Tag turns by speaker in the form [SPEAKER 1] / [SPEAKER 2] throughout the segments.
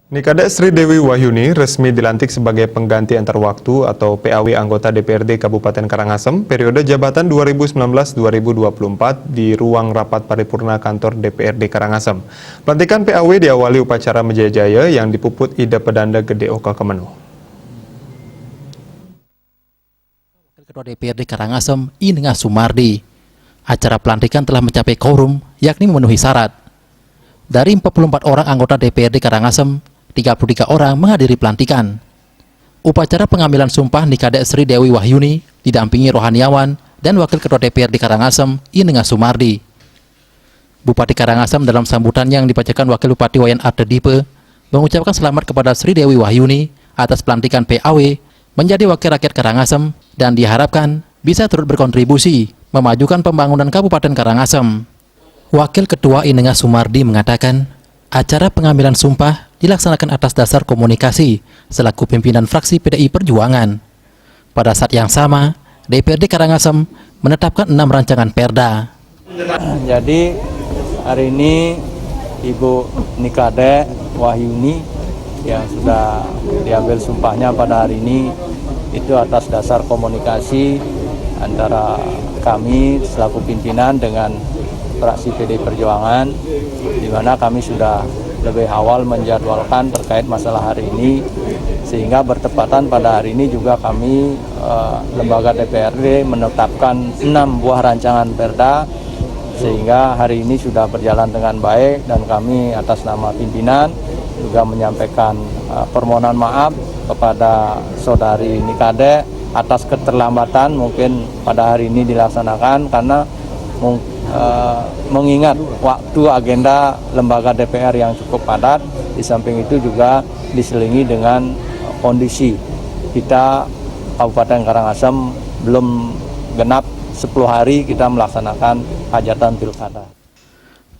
[SPEAKER 1] Nikade Sri Dewi Wahyuni resmi dilantik sebagai pengganti antar waktu atau PAW anggota DPRD Kabupaten Karangasem periode jabatan 2019-2024 di ruang rapat paripurna kantor DPRD Karangasem. Pelantikan PAW diawali upacara Mejajaya yang dipuput Ida Pedanda Gede Oka Kemenuh.
[SPEAKER 2] Ketua DPRD Karangasem, Inengah Sumardi. Acara pelantikan telah mencapai quorum, yakni memenuhi syarat. Dari 44 orang anggota DPRD Karangasem, 33 orang menghadiri pelantikan. Upacara pengambilan sumpah Nikade Sri Dewi Wahyuni didampingi rohaniawan dan Wakil Ketua DPRD Karangasem, Inengah Sumardi. Bupati Karangasem dalam sambutan yang dibacakan Wakil Bupati Wayan Ardedipe mengucapkan selamat kepada Sri Dewi Wahyuni atas pelantikan PAW menjadi wakil rakyat Karangasem dan diharapkan bisa turut berkontribusi memajukan pembangunan Kabupaten Karangasem. Wakil Ketua Inengah Sumardi mengatakan, acara pengambilan sumpah dilaksanakan atas dasar komunikasi selaku pimpinan fraksi PDI Perjuangan. Pada saat yang sama, DPRD Karangasem menetapkan 6 rancangan perda.
[SPEAKER 3] Jadi hari ini Ibu Nikade Wahyuni yang sudah diambil sumpahnya pada hari ini itu atas dasar komunikasi antara kami selaku pimpinan dengan fraksi PDI Perjuangan, di mana kami sudah lebih awal menjadwalkan terkait masalah hari ini, sehingga bertepatan pada hari ini juga kami lembaga DPRD menetapkan 6 buah rancangan perda, sehingga hari ini sudah berjalan dengan baik dan kami atas nama pimpinan juga menyampaikan permohonan maaf kepada saudari Nikade atas keterlambatan mungkin pada hari ini dilaksanakan karena mengingat waktu agenda lembaga DPR yang cukup padat, di samping itu juga diselingi dengan kondisi kita Kabupaten Karangasem belum genap 10 hari kita melaksanakan hajatan pilkada.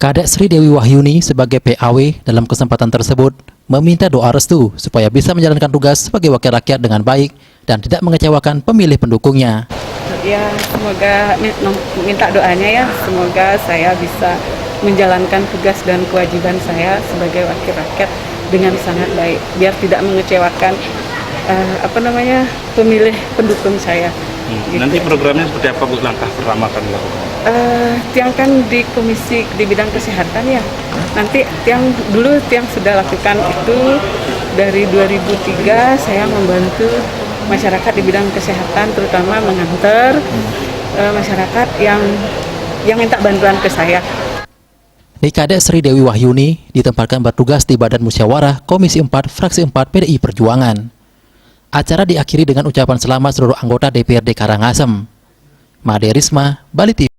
[SPEAKER 2] Kadek Sri Dewi Wahyuni sebagai PAW dalam kesempatan tersebut meminta doa restu supaya bisa menjalankan tugas sebagai wakil rakyat dengan baik dan tidak mengecewakan pemilih pendukungnya.
[SPEAKER 4] Ya, semoga minta doanya ya, semoga saya bisa menjalankan tugas dan kewajiban saya sebagai wakil rakyat dengan sangat baik, biar tidak mengecewakan pemilih pendukung saya.
[SPEAKER 5] Gitu. Nanti programnya seperti apa Bu, langkah pertama akan dilakukan?
[SPEAKER 4] Tiang kan di komisi di bidang kesehatan ya, nanti tiang sudah lakukan itu dari 2003 saya membantu masyarakat di bidang kesehatan, terutama mengantar masyarakat yang minta bantuan ke saya.
[SPEAKER 2] Nikade Sri Dewi Wahyuni ditempatkan bertugas di Badan Musyawarah Komisi 4 Fraksi 4 PDI Perjuangan. Acara diakhiri dengan ucapan selamat seluruh anggota DPRD Karangasem. Made Risma, Bali TV.